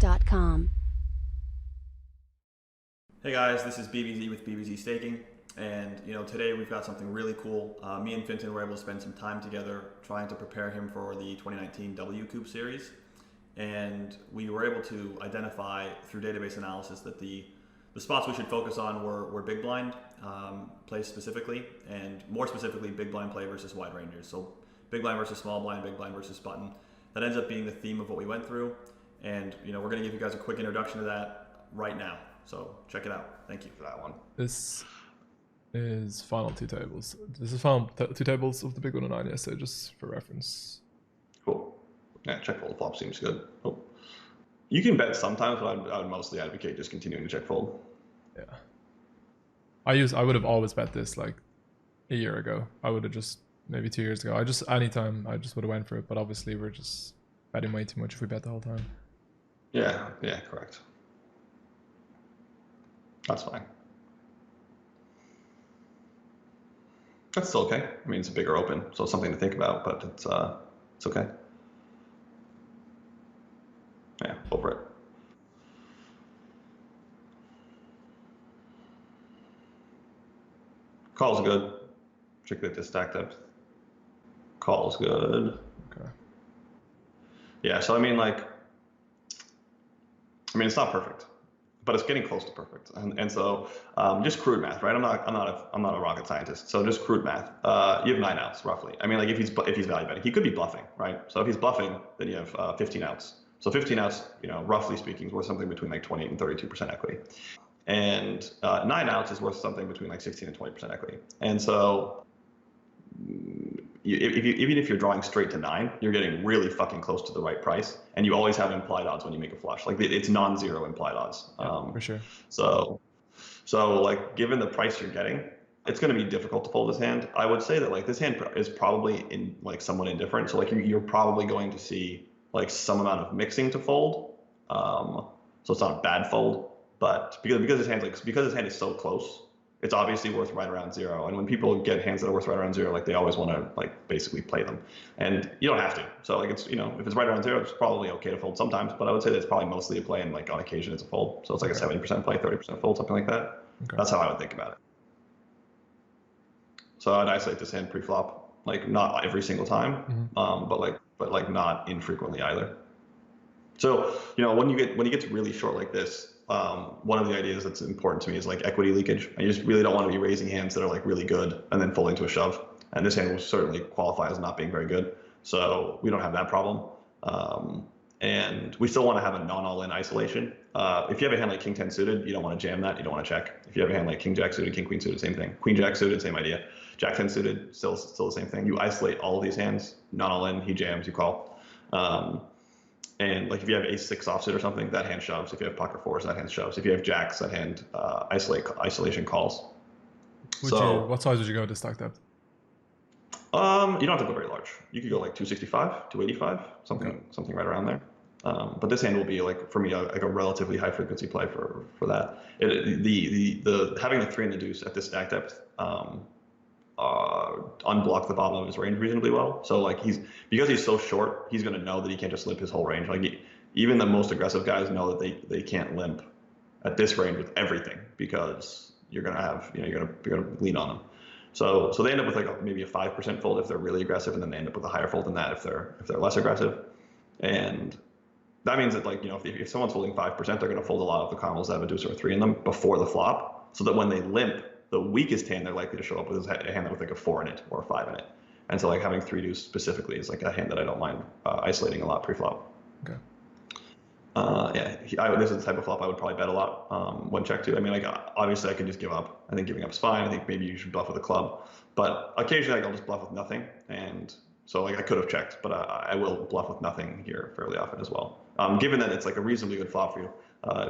Pokernewsdotcom. Hey guys, this is BBZ with BBZ Staking, and today we've got something really cool. Me and Finton were able to spend some time together trying to prepare him for the 2019 W Coup series, and we were able to identify through database analysis that the spots we should focus on were big blind plays specifically, and more specifically big blind play versus wide rangers. So big blind versus small blind, big blind versus button. That ends up being the theme of what we went through, and we're going to give you guys a quick introduction to that right now. So check it out. Thank you for that one. This is final two tables. This is final two tables of the big one and 9 yesterday, just for reference. Cool. Yeah, check fold flop seems good. Oh. You can bet sometimes, but I would mostly advocate just continuing to check fold. Yeah. I would have always bet this like a year ago. I would have just maybe 2 years ago. Anytime I just would have went for it, but obviously we're just betting way too much if we bet the whole time. Yeah, correct. That's fine. That's still okay. I mean, it's a bigger open, so it's something to think about, but it's okay. Yeah, go for it. Call's good, particularly at this stack depth. Call's good. Okay. Yeah, so I mean, it's not perfect, but it's getting close to perfect. And so just crude math, right? I'm not a rocket scientist. So just crude math. You have 9 outs roughly. I mean, like if he's value betting, he could be bluffing, right? So if he's bluffing, then you have 15 outs. So 15 outs, roughly speaking, is worth something between like 28 and 32% equity. And 9 outs is worth something between like 16 and 20% equity. And so even if you're drawing straight to 9, you're getting really fucking close to the right price, and you always have implied odds when you make a flush. Like it's non-zero implied odds. Yeah, for sure. So like given the price you're getting, it's going to be difficult to fold this hand. I would say that like this hand is probably somewhat indifferent. So like you're probably going to see like some amount of mixing to fold. So it's not a bad fold, but because this hand is so close, it's obviously worth right around 0. And when people get hands that are worth right around 0, like they always want to like basically play them. And you don't have to. So like it's, if it's right around 0, it's probably okay to fold sometimes, but I would say that it's probably mostly a play, and like on occasion it's a fold. So it's like a 70% play, 30% fold, something like that. Okay. That's how I would think about it. So I'd isolate this hand pre-flop, like not every single time, but not infrequently either. So, when you get to really short like this, one of the ideas that's important to me is like equity leakage. I just really don't want to be raising hands that are like really good and then folding to a shove. And this hand will certainly qualify as not being very good. So we don't have that problem. And we still want to have a non-all-in isolation. If you have a hand like King 10 suited, you don't want to jam that. You don't want to check. If you have a hand like King Jack suited, King Queen suited, same thing. Queen Jack suited, same idea. Jack 10 suited, still the same thing. You isolate all of these hands, non-all-in, he jams, you call. And like if you have ace 6 offsuit or something, that hand shoves. If you have pocket 4s, that hand shoves. If you have jacks, that hand isolation calls. What size would you go to stack depth? You don't have to go very large. You could go like 265, 285, something right around there. But this hand will be like for me like a relatively high frequency play for that. Having the 3 and the deuce at this stack depth unblock the bottom of his range reasonably well. So like because he's so short, he's going to know that he can't just limp his whole range. Like even the most aggressive guys know that they can't limp at this range with everything, because you're going to have you're going to lean on them. So they end up with like maybe a 5% fold if they're really aggressive, and then they end up with a higher fold than that if they're less aggressive. And that means that like if someone's holding 5%, they're going to fold a lot of the combos that have a deuce or a 3 in them before the flop, so that when they limp, the weakest hand they're likely to show up with is a hand with like a 4 in it or a 5 in it. And so like having 3 deuce specifically is like a hand that I don't mind isolating a lot pre-flop. Okay. This is the type of flop I would probably bet a lot when check to. I mean, like obviously I can just give up. I think giving up is fine. I think maybe you should bluff with a club, but occasionally like, I'll just bluff with nothing. And so like I could have checked, but I will bluff with nothing here fairly often as well. Given that it's like a reasonably good flop for you,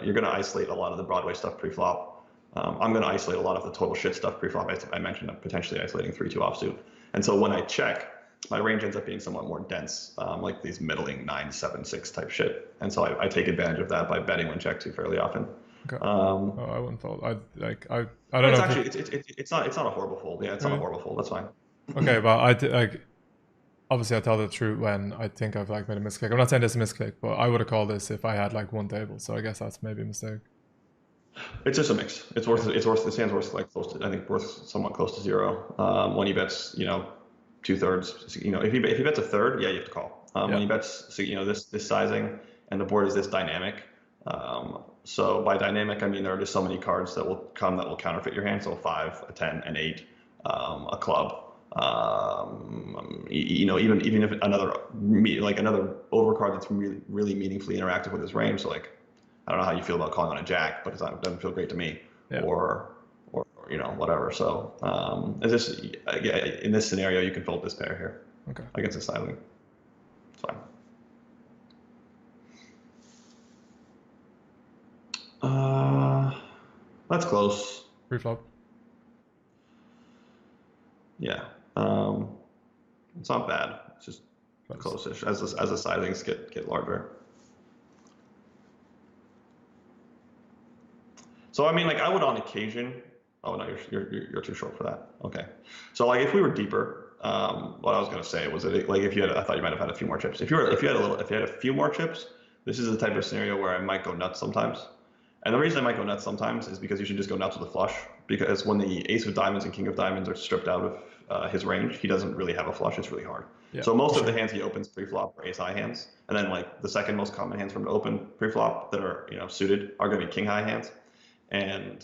you're going to isolate a lot of the Broadway stuff pre-flop. I'm going to isolate a lot of the total shit stuff pre-flop. I mentioned potentially isolating 3-2 offsuit. And so when I check, my range ends up being somewhat more dense, like these middling 9-7-6 type shit. And so I take advantage of that by betting when check 2 fairly often. Okay. I wouldn't fold. I don't know. It's not a horrible fold. Yeah, it's not a horrible fold. That's fine. Okay, but obviously I tell the truth when I think I've like made a misclick. I'm not saying this is a misclick, but I would have called this if I had like one table. So I guess that's maybe a mistake. It's just a mix. It's worth. It's worth. This hand's worth like close to. I think worth somewhat close to zero. When he bets, 2/3. If he bets a third, yeah, you have to call. When he bets, this sizing and the board is this dynamic. So by dynamic, I mean there are just so many cards that will come that will counterfeit your hand. So a 5, a 10, an 8, a club. Even if another overcard that's really really meaningfully interactive with his range. So like, I don't know how you feel about calling on a jack, but it doesn't feel great to me. Yeah. Or whatever. So in this scenario, you can fold this pair here. Okay. Against the sizing. It's fine. That's close. Pre-flop. Yeah. It's not bad. It's just close-ish as the sizings get larger. So I mean, like I would on occasion. Oh no, you're too short for that. Okay. So like if we were deeper, what I was gonna say was that like if you had, I thought you might have had a few more chips. If you had a few more chips, this is the type of scenario where I might go nuts sometimes. And the reason I might go nuts sometimes is because you should just go nuts with a flush. Because when the ace of diamonds and king of diamonds are stripped out of his range, he doesn't really have a flush. It's really hard. Yeah, so most of the hands he opens pre-flop are ace high hands, and then like the second most common hands for him to open pre-flop that are suited are going to be king high hands. And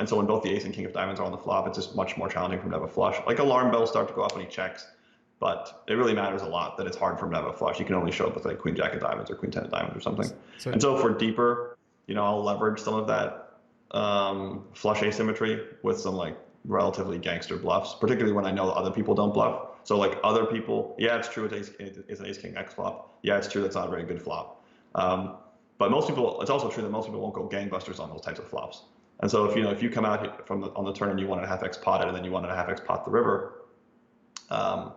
so when both the ace and king of diamonds are on the flop, it's just much more challenging for him to have a flush. Like alarm bells start to go off when he checks, but it really matters a lot that it's hard for him to have a flush. You can only show up with like queen jack of diamonds or queen 10 of diamonds or something. And so for deeper, I'll leverage some of that flush asymmetry with some like relatively gangster bluffs, particularly when I know other people don't bluff. So like other people, yeah, it's true it's an ace king X flop. Yeah, it's true that's not a very good flop. But most people, it's also true that most people won't go gangbusters on those types of flops. And so if you come out on the turn and you 1.5x pot it, and then you 1.5x pot the river, or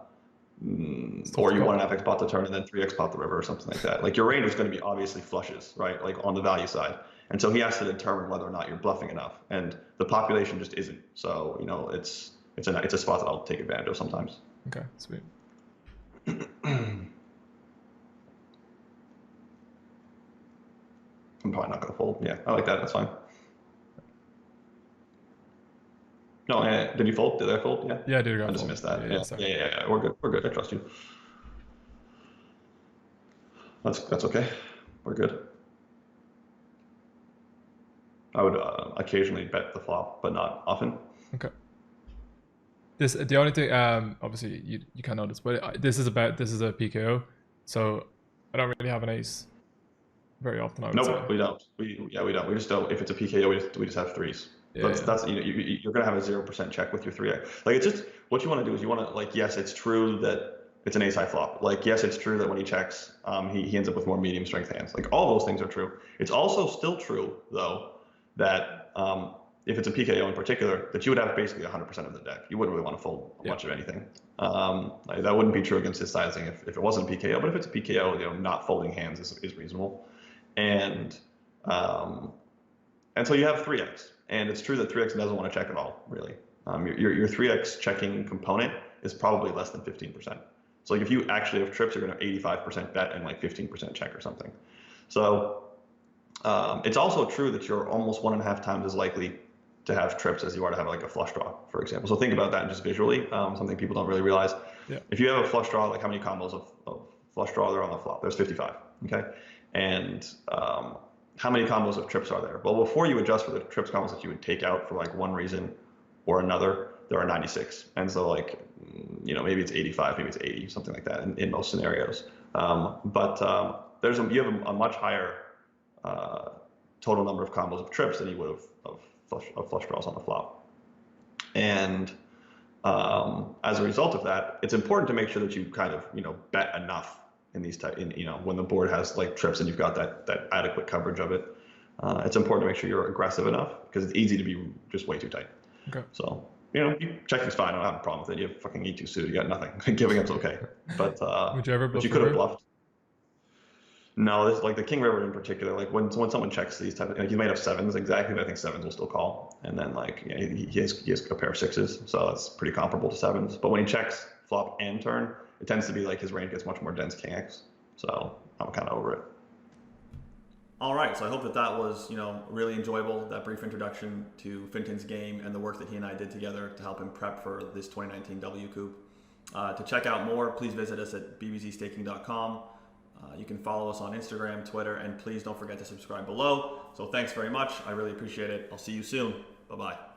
you 1.5x pot the turn and then 3x pot the river or something like that. Like your range is going to be obviously flushes, right? Like on the value side. And so he has to determine whether or not you're bluffing enough, and the population just isn't. So it's a spot that I'll take advantage of sometimes. Okay, sweet. I'm probably not going to fold. Yeah, I like that. That's fine. No, did you fold? Did I fold? Yeah. Yeah, I did. I just missed that. Yeah. We're good. We're good. I trust you. That's okay. We're good. I would occasionally bet the flop, but not often. Okay. The only thing, obviously you can't know this, but this is a PKO, so I don't really have an ace very often. Nope, we don't. We don't. We just don't. If it's a PKO, we just have threes. That's you're gonna have a 0% check with your 3x. Like it's just what you want to do is you want to like, yes, it's true that it's an ace high flop. Like yes, it's true that when he checks, he ends up with more medium strength hands. Like all those things are true. It's also still true though that if it's a PKO in particular, that you would have basically 100% of the deck. You wouldn't really want to fold much of anything. That wouldn't be true against his sizing if it wasn't a PKO. But if it's a PKO, not folding hands is reasonable. And so you have 3x. And it's true that 3x doesn't want to check at all, really. Your 3x checking component is probably less than 15%. So like if you actually have trips, you're going to 85% bet and like 15% check or something. So it's also true that you're almost 1.5 times as likely to have trips as you are to have like a flush draw, for example. So think about that just visually, something people don't really realize. Yeah. If you have a flush draw, like how many combos of flush draw there on the flop? There's 55, okay? And how many combos of trips are there? Well, before you adjust for the trips combos that you would take out for like one reason or another, there are 96. And so like, maybe it's 85, maybe it's 80, something like that in most scenarios. But you have a much higher total number of combos of trips than you would of flush draws on the flop. And as a result of that, it's important to make sure that you kind of, bet enough in these when the board has like trips and you've got that adequate coverage of it. It's important to make sure you're aggressive enough because it's easy to be just way too tight. Okay. So, checking's fine. I don't have a problem with it. You have fucking E2 suited. You got nothing. Giving up's okay. But would you ever bluff? But you could have bluffed. No, this like the king river in particular. Like when someone checks these type of, like he might have sevens exactly, but I think sevens will still call. And then like he has a pair of sixes, so that's pretty comparable to sevens. But when he checks flop and turn, it tends to be like his range gets much more dense king X. So I'm kind of over it. All right, so I hope that was, really enjoyable, that brief introduction to Finton's game and the work that he and I did together to help him prep for this 2019 W Coup. To check out more, please visit us at bbzstaking.com. You can follow us on Instagram, Twitter, and please don't forget to subscribe below. So thanks very much. I really appreciate it. I'll see you soon. Bye-bye.